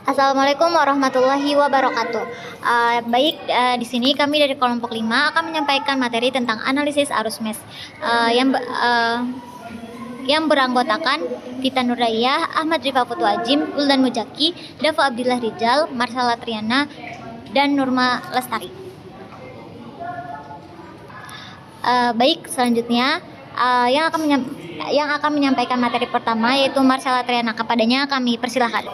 Assalamualaikum warahmatullahi wabarakatuh. Di sini kami dari kelompok 5 akan menyampaikan materi tentang analisis arus MES yang beranggotakan Tita Nurayah, Ahmad Rifa Putu Ajim, Uldan Mujaki, Dava Abdillah Rijal, Marsala Triana, dan Nurma Lestari. Selanjutnya yang akan menyampaikan materi pertama yaitu Marsala Triana. Kepadanya kami persilahkan.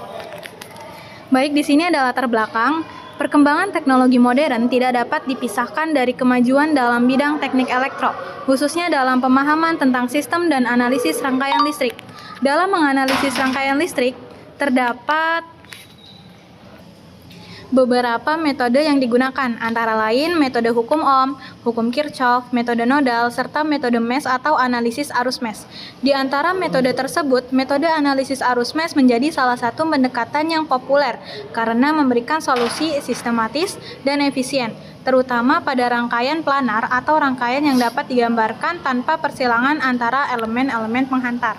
Baik, di sini ada latar belakang. Perkembangan teknologi modern tidak dapat dipisahkan dari kemajuan dalam bidang teknik elektro, khususnya dalam pemahaman tentang sistem dan analisis rangkaian listrik. Dalam menganalisis rangkaian listrik, terdapat beberapa metode yang digunakan, antara lain metode hukum Ohm, hukum Kirchhoff, metode nodal, serta metode MES atau analisis arus MES. Di antara metode tersebut, metode analisis arus MES menjadi salah satu pendekatan yang populer karena memberikan solusi sistematis dan efisien, terutama pada rangkaian planar atau rangkaian yang dapat digambarkan tanpa persilangan antara elemen-elemen penghantar.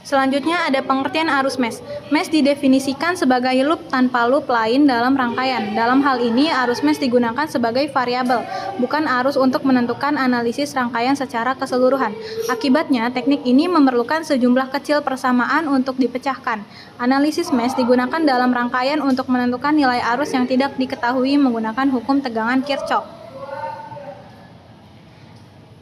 Selanjutnya ada pengertian arus MES. MES didefinisikan sebagai loop tanpa loop lain dalam rangkaian. Dalam hal ini, arus MES digunakan sebagai variabel, bukan arus untuk menentukan analisis rangkaian secara keseluruhan. Akibatnya, teknik ini memerlukan sejumlah kecil persamaan untuk dipecahkan. Analisis MES digunakan dalam rangkaian untuk menentukan nilai arus yang tidak diketahui menggunakan hukum tegangan Kirchhoff.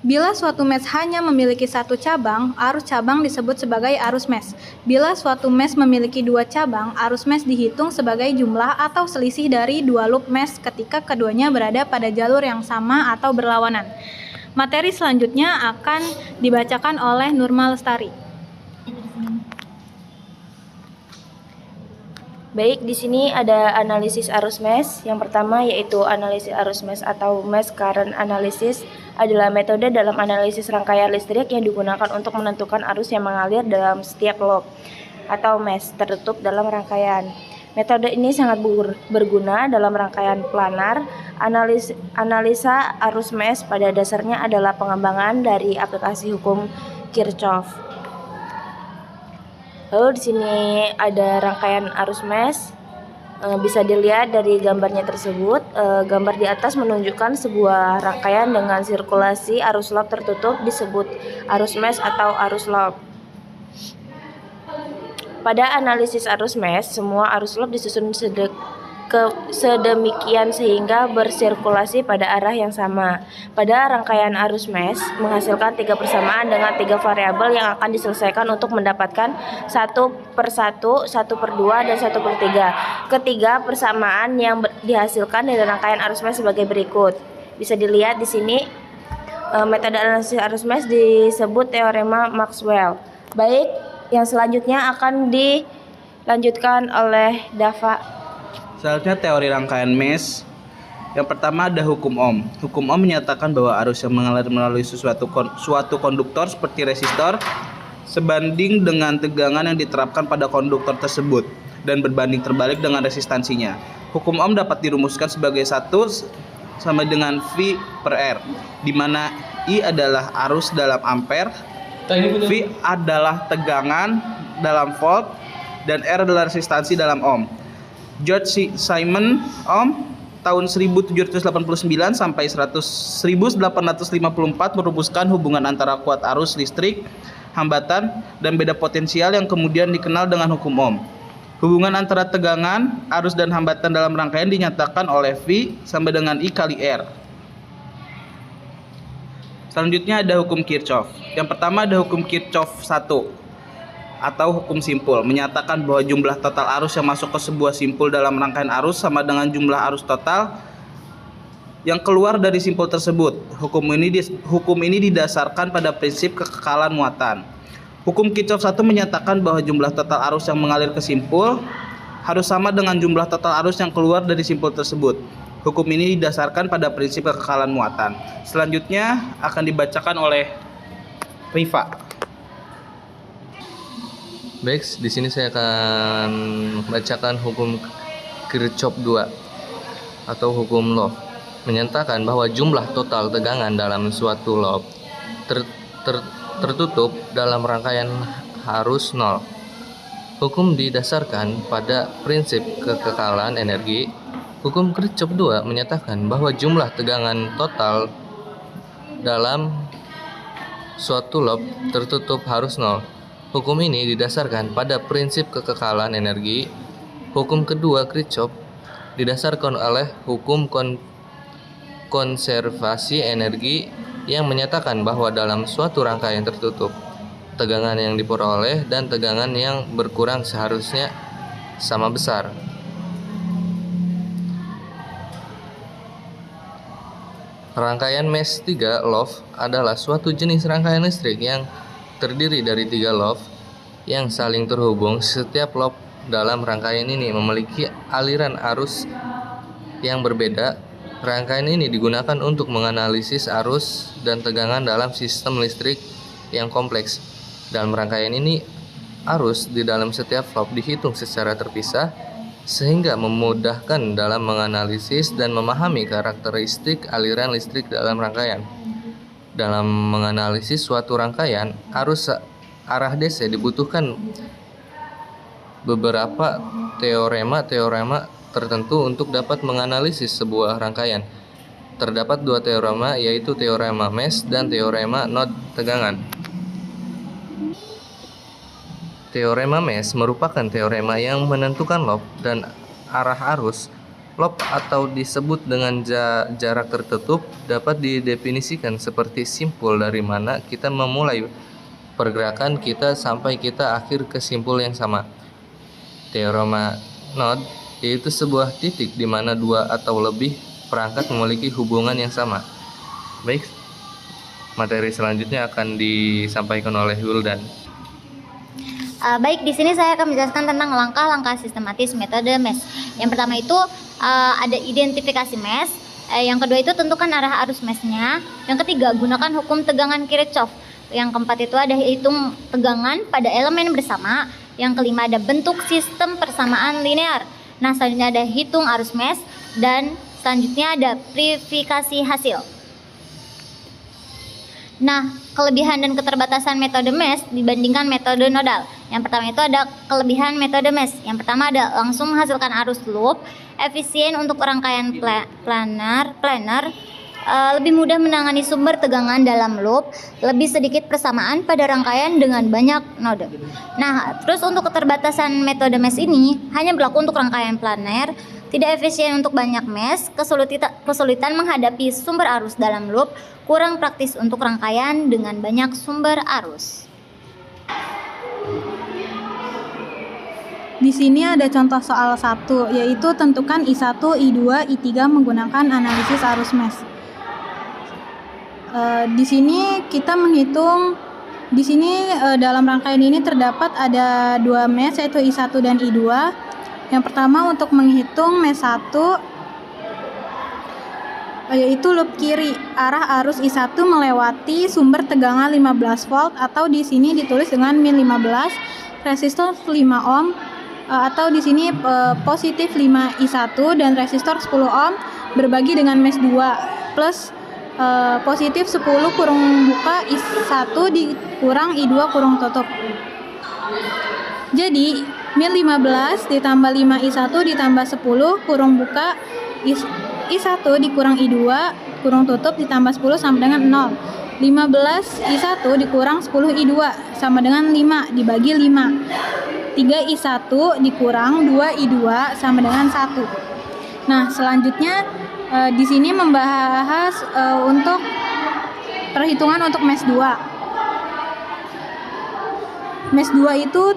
Bila suatu MES hanya memiliki satu cabang, arus cabang disebut sebagai arus MES. Bila suatu MES memiliki dua cabang, arus MES dihitung sebagai jumlah atau selisih dari dua loop MES ketika keduanya berada pada jalur yang sama atau berlawanan. Materi selanjutnya akan dibacakan oleh Nurma Lestari. Baik, di sini ada analisis arus MES. Yang pertama yaitu analisis arus MES atau MES current analysis adalah metode dalam analisis rangkaian listrik yang digunakan untuk menentukan arus yang mengalir dalam setiap loop atau MES tertutup dalam rangkaian. Metode ini sangat berguna dalam rangkaian planar. Analisa arus MES pada dasarnya adalah pengembangan dari aplikasi hukum Kirchhoff. Lalu di sini ada rangkaian arus MES, bisa dilihat dari gambarnya tersebut. Gambar di atas menunjukkan sebuah rangkaian dengan sirkulasi arus loop tertutup disebut arus MES atau arus loop. Pada analisis arus MES, semua arus loop disusun sedemikian sehingga bersirkulasi pada arah yang sama. Pada rangkaian arus MES menghasilkan tiga persamaan dengan tiga variabel yang akan diselesaikan untuk mendapatkan 1/1, 1/2, dan 1/3. Ketiga persamaan yang dihasilkan dari rangkaian arus MES sebagai berikut. Bisa dilihat di sini metode analisis arus MES disebut teorema Maxwell. Baik, yang selanjutnya akan dilanjutkan oleh Dava. Selanjutnya teori rangkaian MES. Yang pertama ada hukum Ohm. Hukum Ohm menyatakan bahwa arus yang mengalir melalui suatu konduktor seperti resistor sebanding dengan tegangan yang diterapkan pada konduktor tersebut dan berbanding terbalik dengan resistansinya. Hukum Ohm dapat dirumuskan sebagai 1 sama dengan V per R, di mana I adalah arus dalam ampere, V adalah tegangan dalam volt, dan R adalah resistansi dalam ohm. George Simon Ohm tahun 1789 sampai 1854 merumuskan hubungan antara kuat arus listrik, hambatan, dan beda potensial yang kemudian dikenal dengan hukum Ohm. Hubungan antara tegangan, arus, dan hambatan dalam rangkaian dinyatakan oleh V sama dengan I kali R. Selanjutnya ada hukum Kirchhoff. Yang pertama ada hukum Kirchhoff 1 atau hukum simpul, menyatakan bahwa jumlah total arus yang masuk ke sebuah simpul dalam rangkaian arus sama dengan jumlah arus total yang keluar dari simpul tersebut. Hukum ini didasarkan pada prinsip kekekalan muatan. Hukum Kirchhoff 1 menyatakan bahwa jumlah total arus yang mengalir ke simpul harus sama dengan jumlah total arus yang keluar dari simpul tersebut. Hukum ini didasarkan pada prinsip kekekalan muatan. Selanjutnya akan dibacakan oleh Rifa. Baik, di sini saya akan membacakan hukum Kirchhoff 2 atau hukum Love, menyatakan bahwa jumlah total tegangan dalam suatu loop tertutup dalam rangkaian harus nol. Hukum didasarkan pada prinsip kekekalan energi. Hukum Kirchhoff 2 menyatakan bahwa jumlah tegangan total dalam suatu loop tertutup harus nol. Hukum ini didasarkan pada prinsip kekekalan energi. Hukum kedua Kirchhoff didasarkan oleh hukum konservasi energi yang menyatakan bahwa dalam suatu rangkaian tertutup, tegangan yang diperoleh dan tegangan yang berkurang seharusnya sama besar. Rangkaian mesh 3 loop adalah suatu jenis rangkaian listrik yang terdiri dari 3 loop yang saling terhubung. Setiap loop dalam rangkaian ini memiliki aliran arus yang berbeda. Rangkaian ini digunakan untuk menganalisis arus dan tegangan dalam sistem listrik yang kompleks. Dalam rangkaian ini, arus di dalam setiap loop dihitung secara terpisah sehingga memudahkan dalam menganalisis dan memahami karakteristik aliran listrik dalam rangkaian. Dalam menganalisis suatu rangkaian, arus arah DC dibutuhkan beberapa teorema tertentu untuk dapat menganalisis sebuah rangkaian. Terdapat 2 teorema, yaitu teorema mesh dan teorema node tegangan. Teorema mesh merupakan teorema yang menentukan loop dan arah arus. Loop atau disebut dengan jarak tertutup dapat didefinisikan seperti simpul dari mana kita memulai pergerakan kita sampai kita akhir ke simpul yang sama. Teorema node yaitu sebuah titik di mana 2 atau lebih perangkat memiliki hubungan yang sama. Baik, materi selanjutnya akan disampaikan oleh Wildan. Baik, di sini saya akan menjelaskan tentang langkah-langkah sistematis metode mesh. Yang pertama itu ada identifikasi mesh. Yang kedua itu tentukan arah arus meshnya. Yang ketiga, gunakan hukum tegangan Kirchhoff. Yang keempat itu ada hitung tegangan pada elemen bersama. Yang kelima ada bentuk sistem persamaan linear. Nah, selanjutnya ada hitung arus mesh dan selanjutnya ada verifikasi hasil. Nah, kelebihan dan keterbatasan metode mesh dibandingkan metode nodal. Yang pertama itu ada kelebihan metode mesh. Yang pertama ada langsung menghasilkan arus loop, efisien untuk rangkaian planar, lebih mudah menangani sumber tegangan dalam loop, lebih sedikit persamaan pada rangkaian dengan banyak node. Nah, terus untuk keterbatasan metode mesh ini hanya berlaku untuk rangkaian planar, tidak efisien untuk banyak mesh, kesulitan menghadapi sumber arus dalam loop, kurang praktis untuk rangkaian dengan banyak sumber arus. Di sini ada contoh soal 1, yaitu tentukan I1, I2, I3 menggunakan analisis arus mesh. Di sini kita menghitung, dalam rangkaian ini terdapat ada 2 mesh, yaitu I1 dan I2. Yang pertama untuk menghitung mesh 1, yaitu loop kiri, arah arus I1 melewati sumber tegangan 15 volt atau di sini ditulis dengan min 15, resistor 5 ohm, atau di sini positif 5 I1 dan resistor 10 ohm berbagi dengan mesh 2 plus positif 10 kurung buka I1 dikurang I2 kurung tutup. Jadi min 15 ditambah 5 I1 ditambah 10 kurung buka I1 dikurang I2 kurung tutup ditambah 10 sama dengan 0. 15 I1 dikurang 10 I2 sama dengan 5 dibagi 5. 3 I1 dikurang 2 I2 sama dengan 1. Nah, selanjutnya di sini membahas untuk perhitungan untuk mesh 2. Mesh 2 itu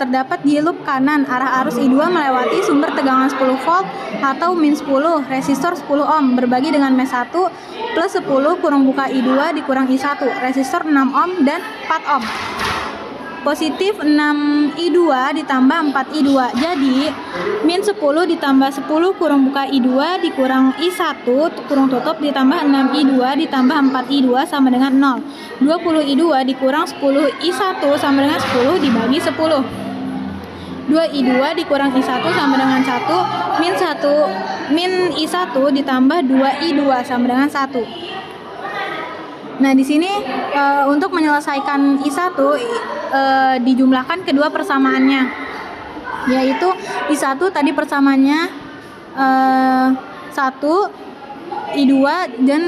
terdapat di loop kanan, arah arus I2 melewati sumber tegangan 10 volt atau min 10, resistor 10 ohm berbagi dengan mesh 1 plus 10 kurung buka I2 dikurang I1, resistor 6 ohm dan 4 ohm. Positif 6 I2 ditambah 4 I2. Jadi min 10 ditambah 10 kurung buka I2 dikurang I1 kurung tutup ditambah 6 I2 ditambah 4 I2 sama dengan 0. 20 I2 dikurang 10 I1 sama dengan 10 dibagi 10. 2I2 dikurang I1 sama dengan 1, min I1 ditambah 2I2 sama dengan 1. Nah, di sini untuk menyelesaikan I1 dijumlahkan kedua persamaannya, yaitu I1 tadi persamaannya 1, I2 dan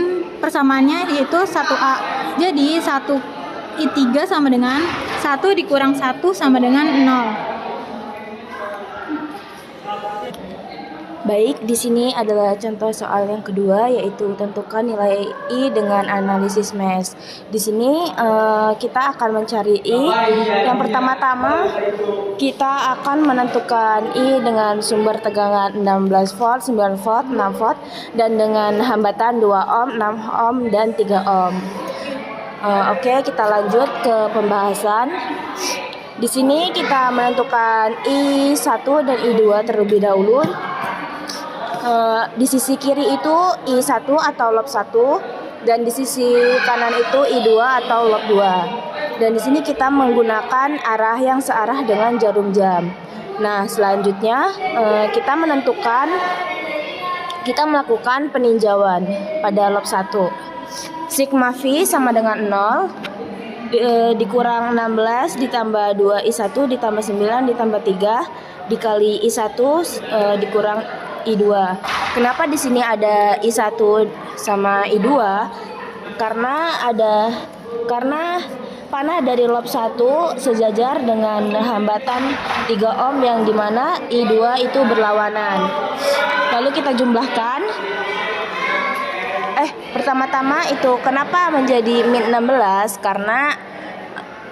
persamaannya yaitu 1A. Jadi 1I3 sama dengan 1 dikurang 1 sama dengan 0. Baik, di sini adalah contoh soal yang kedua, yaitu tentukan nilai I dengan analisis MES. Di sini kita akan mencari I. Yang pertama-tama kita akan menentukan I dengan sumber tegangan 16 volt, 9 volt, 6 volt, dan dengan hambatan 2 ohm, 6 ohm, dan 3 ohm. Oke, kita lanjut ke pembahasan. Di sini kita menentukan I1 dan I2 terlebih dahulu. Di sisi kiri itu I1 atau lob 1, dan di sisi kanan itu I2 atau lob 2. Dan di sini kita menggunakan arah yang searah dengan jarum jam. Nah, selanjutnya kita melakukan peninjauan pada lob 1. Sigma V sama dengan 0 dikurang 16 ditambah 2I1 ditambah 9 ditambah 3 dikali I1 dikurang I2. Kenapa di sini ada I1 sama I2? Karena panah dari lob 1 sejajar dengan hambatan 3 ohm yang dimana I2 itu berlawanan. Lalu kita jumlahkan. Pertama-tama itu kenapa menjadi min 16? Karena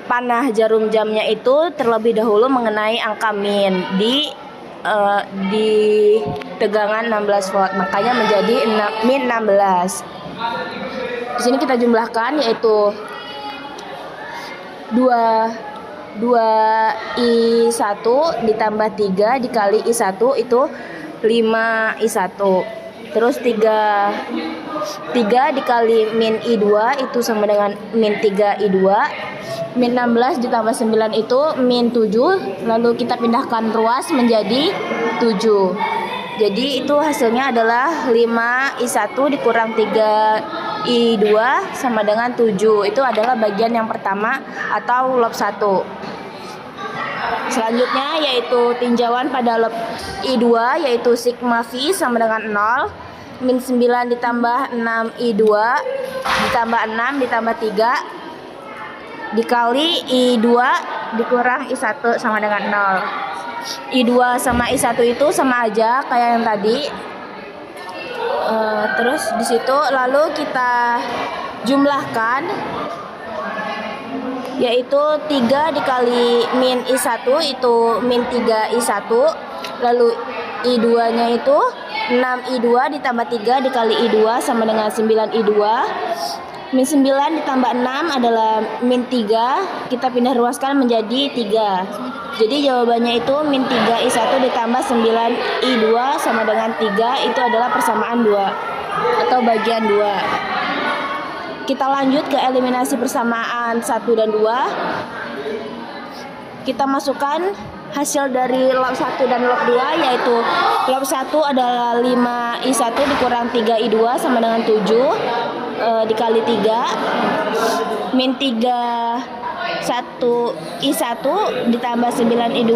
panah jarum jamnya itu terlebih dahulu mengenai angka min di tegangan 16 volt, makanya menjadi min 16. Di sini kita jumlahkan, yaitu 2I1 ditambah 3 dikali I1 itu 5I1. Terus 3 dikali min I2 itu sama dengan min 3I2. Min 16 ditambah 9 itu min 7. Lalu kita pindahkan ruas menjadi 7. Jadi itu hasilnya adalah 5I1 dikurang 3I2 sama dengan 7. Itu adalah bagian yang pertama atau lob 1. Selanjutnya yaitu tinjauan pada lob I2, yaitu sigma V sama dengan 0. Min 9 ditambah 6I2 ditambah 6 ditambah 3 dikali I2 dikurang I1 sama dengan 0. I2 sama I1 itu sama aja kayak yang tadi. Terus di situ lalu kita jumlahkan, yaitu 3 dikali min I1 itu min 3I1. Lalu I2 nya itu 6I2 ditambah 3 dikali I2 sama dengan 9I2. Min 9 ditambah 6 adalah min 3. Kita pindah ruaskan menjadi 3. Jadi jawabannya itu min 3I1 ditambah 9I2 sama dengan 3. Itu adalah persamaan 2 atau bagian 2. Kita lanjut ke eliminasi persamaan 1 dan 2. Kita masukkan hasil dari lob 1 dan lob 2, yaitu lob 1 adalah 5I1 dikurang 3I2 sama dengan 7 dikali 3. Min 3I1 ditambah 9I2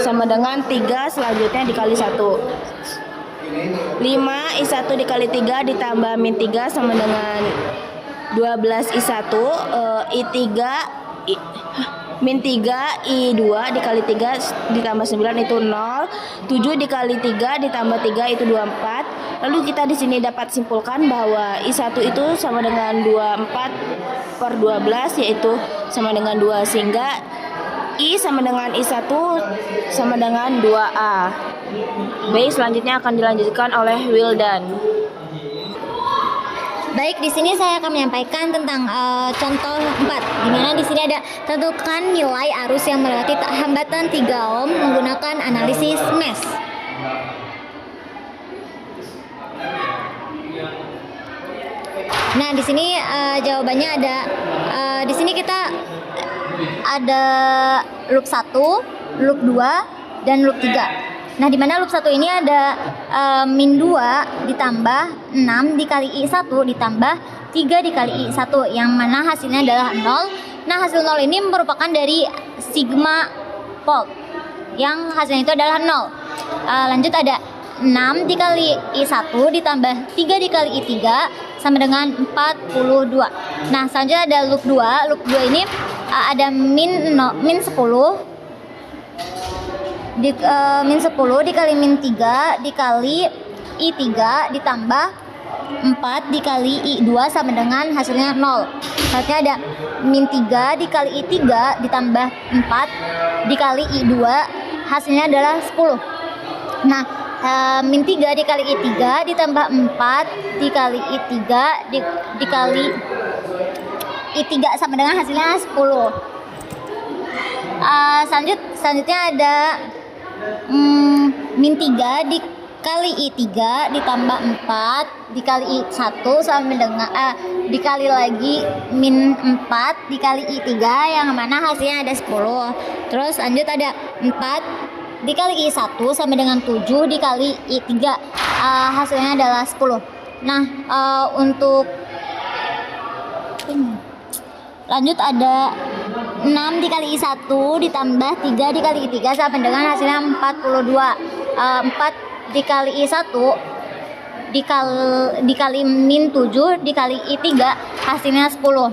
sama dengan 3 selanjutnya dikali 1. 5I1 dikali 3 ditambah min 3 sama dengan 12I1. Min 3 I2 dikali 3 ditambah 9 itu 0. 7 dikali 3 ditambah 3 itu 24. Lalu kita di sini dapat simpulkan bahwa I1 itu sama dengan 24 per 12, yaitu sama dengan 2, sehingga I sama dengan I1 sama dengan 2A. Baik, selanjutnya akan dilanjutkan oleh Wildan. Baik, di sini saya akan menyampaikan tentang contoh 4, di mana di sini ada tentukan nilai arus yang melewati hambatan 3 ohm menggunakan analisis MES. Nah, di sini jawabannya ada di sini kita ada loop 1, loop 2, dan loop 3. Nah, di mana loop 1 ini ada min 2 ditambah 6 dikali I1 ditambah 3 dikali I1, yang mana hasilnya adalah 0. Nah, hasil 0 ini merupakan dari sigma volt, yang hasilnya itu adalah 0. Lanjut ada 6 dikali I1 ditambah 3 dikali I3 sama dengan 42. Nah, selanjutnya ada loop 2. Loop 2 ini ada min 10 min 10 dikali min 3 dikali I3 ditambah 4 dikali I2 sama dengan hasilnya 0. Selanjutnya ada min 3 dikali I3 ditambah 4 dikali I2, hasilnya adalah 10. Nah, min 3 dikali I3 ditambah 4 dikali I3 dikali I3 sama dengan hasilnya 10. Selanjutnya ada min 3 dikali I3 ditambah 4 dikali I1 sama dengan dikali lagi min 4 dikali I3, yang mana hasilnya ada 10. Terus lanjut ada 4 dikali I1 sama dengan 7 dikali I3, hasilnya adalah 10. Nah, untuk lanjut ada 6 dikali I1 ditambah 3 dikali I3 sama dengan hasilnya 42. 4 dikali I1 dikali min 7 dikali I3, hasilnya 10.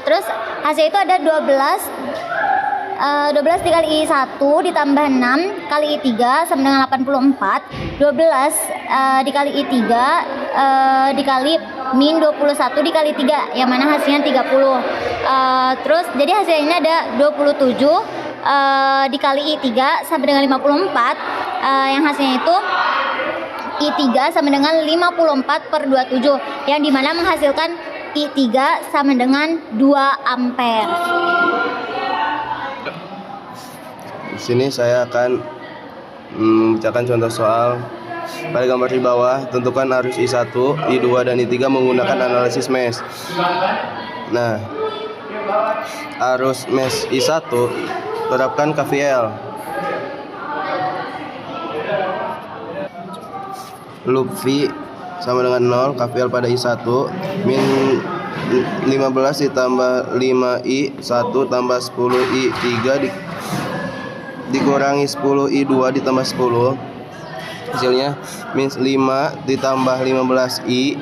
Terus hasil itu ada 12 dikali I1 ditambah 6 kali I3 sama dengan 84. 12 dikali I3 dikali min 21 dikali 3, yang mana hasilnya 30. Terus jadi hasilnya ada 27 dikali I3 sama dengan 54, yang hasilnya itu I3 sama dengan 54/27, yang dimana menghasilkan I3 sama dengan 2 ampere. Di sini saya akan membacakan contoh soal. Pada gambar di bawah, tentukan arus I1, I2, dan I3 menggunakan analisis mesh. Nah, arus mesh I1, terapkan KVL. Loop V sama dengan 0, KVL pada I1, min 15 ditambah 5I1 tambah 10I3 dikurangi 10I2 ditambah 10, hasilnya min 5 ditambah 15I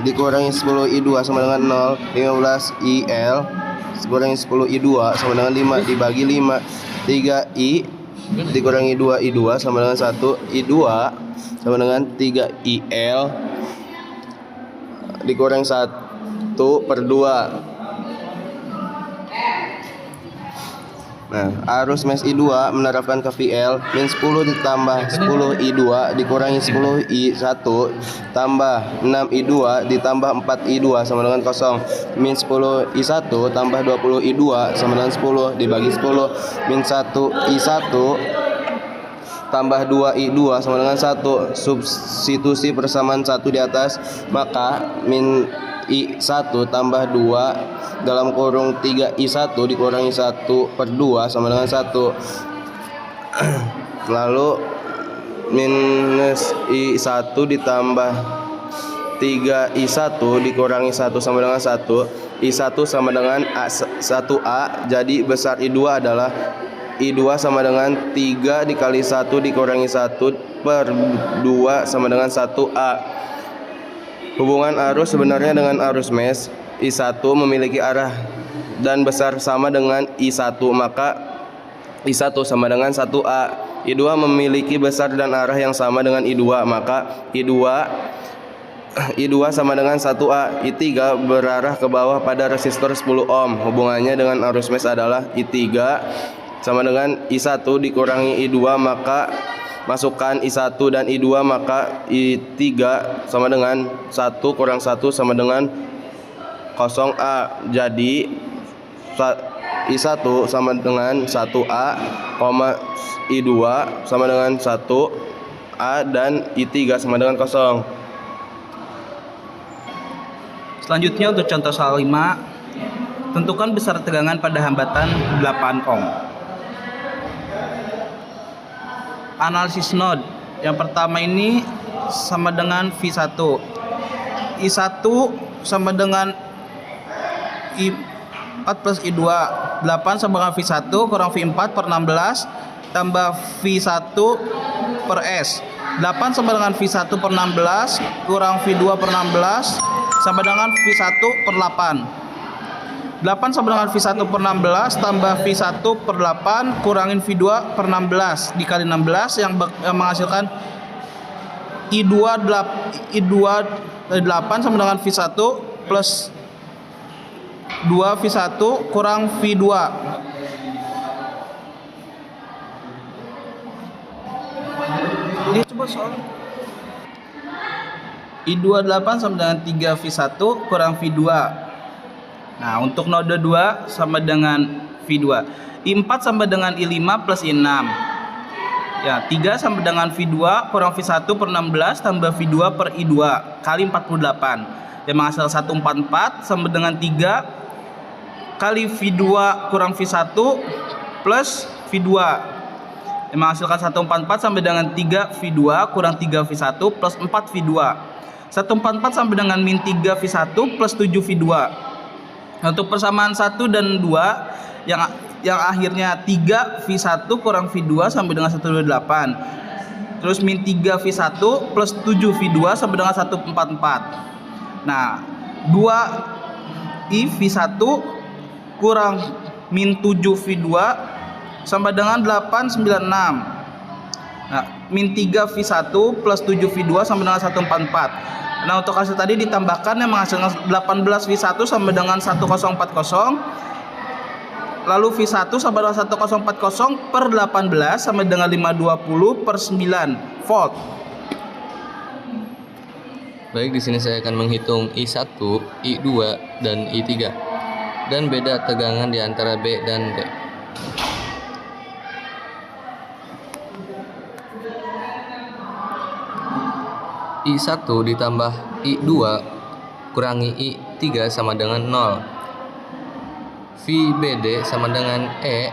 dikurangi 10I2 sama dengan 0. 15IL dikurangi 10I2 sama dengan 5 dibagi 5. 3I dikurangi 2I2 sama dengan 1. I2 sama dengan 3IL dikurangi 1/2. Nah, arus mesh I2 menerapkan KVL min 10 ditambah 10I2 dikurangi 10I1 tambah 6I2 ditambah 4I2 sama dengan 0. Min 10I1 tambah 20I2 sama dengan 10 dibagi 10. Min 1I1 tambah 2I2 sama dengan 1. Substitusi persamaan 1 di atas, maka min I1 tambah 2 dalam kurung 3I1 dikurangi 1/2 sama dengan 1. Lalu minus I1 ditambah 3I1 dikurangi 1 sama dengan 1. I1 sama dengan 1A, jadi besar I2 adalah I2 sama dengan 3 dikali 1 dikurangi 1/2 sama dengan 1A. Hubungan arus sebenarnya dengan arus mesh I1 memiliki arah dan besar sama dengan I1, maka I1 sama dengan 1A. I2 memiliki besar dan arah yang sama dengan I2, maka I2 sama dengan 1A. I3 berarah ke bawah pada resistor 10 ohm. Hubungannya dengan arus mesh adalah I3 sama dengan I1 dikurangi I2, maka masukkan I1 dan I2, maka I3 sama dengan 1 kurang 1 sama dengan 0A. Jadi I1 sama dengan 1A, I2 sama dengan 1A, dan I3 sama dengan 0. Selanjutnya untuk contoh soal 5, tentukan besar tegangan pada hambatan 8 ohm. analisis node. Yang pertama ini sama dengan V1. I1 sama dengan I4 plus I2. 8 sama dengan V1 kurang V4 per 16 tambah V1 per S. 8 sama dengan V1 per 16 kurang V2 per 16 sama dengan V1 per 8. 8 sama dengan V1 per 16 tambah V1 per 8 kurangin V2 per 16 dikali 16 yang menghasilkan I2 8 sama dengan V1 plus 2 V1 kurang V2. Dia coba soal I2 8 sama dengan 3 V1 kurang V2. Nah, untuk node 2 sama dengan V2. I4 sama dengan I5 plus I6. Ya, 3 sama dengan V2 kurang V1 per 16 tambah V2 per I2 kali 48. Yang menghasilkan 144 sama dengan 3 kali V2 kurang V1 plus V2. Yang menghasilkan 144 sama dengan 3 V2 kurang 3 V1 plus 4 V2. 144 sama dengan min 3 V1 plus 7 V2. Untuk persamaan 1 dan 2 yang akhirnya 3 V1 kurang V2 sama dengan 128. Terus min 3 V1 plus 7 V2 sama dengan 144. Nah, 2 I V1 kurang min 7 V2 sama dengan 896. Nah, min 3 V1 plus 7 V2 sama dengan 144. Nah, untuk hasil tadi ditambahkan yang menghasilkan 18 V1 sama dengan 1040. Lalu V1 sama dengan 1040 per 18 sama dengan 520 per 9 volt. Baik, di sini saya akan menghitung I1, I2, dan I3 dan beda tegangan di antara B dan D. I1 ditambah I2 kurangi I3 sama dengan 0. VBD sama dengan E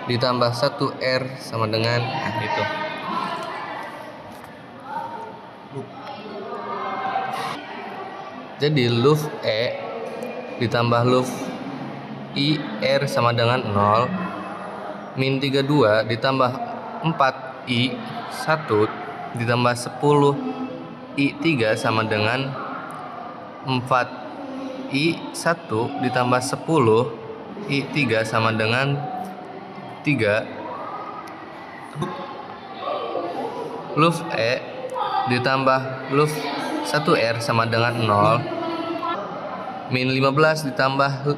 ditambah 1R sama dengan itu. Jadi luf E ditambah luf IR sama dengan 0. Min 32 ditambah 4I1 ditambah 10 I3 sama dengan 4I1 ditambah 10 I3 sama dengan 3. Luf E ditambah luf 1R sama dengan 0. Min 15 ditambah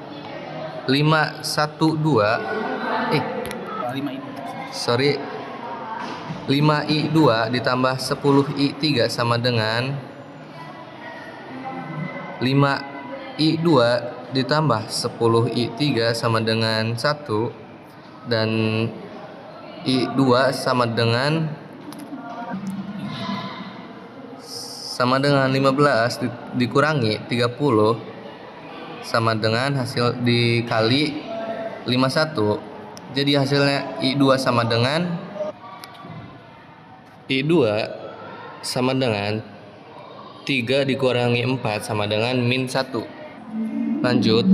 5I2 ditambah 10I3 sama dengan 5I2 ditambah 10I3 sama dengan 1 dan I2 sama dengan 15 dikurangi 30 sama dengan hasil dikali 51. Jadi hasilnya I2 sama dengan 3 dikurangi 4 sama dengan min 1. Lanjut,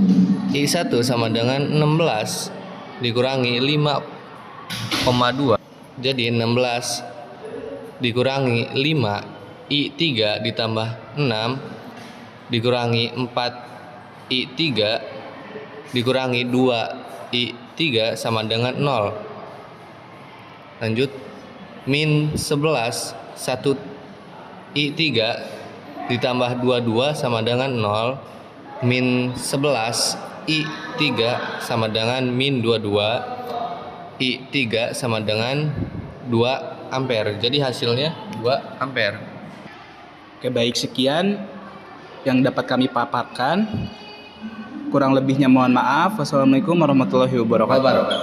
I1 sama dengan 16 dikurangi 5,2. Jadi 16 dikurangi 5 I3 ditambah 6 dikurangi 4 I3 dikurangi 2 I3 sama dengan 0. Lanjut, min 11 1 I3 ditambah 22 sama dengan 0. Min 11 I3 sama dengan min 22 I3 sama dengan 2 ampere. Jadi hasilnya 2 ampere. Oke, baik, sekian yang dapat kami paparkan. Kurang lebihnya mohon maaf. Wassalamualaikum warahmatullahi wabarakatuh.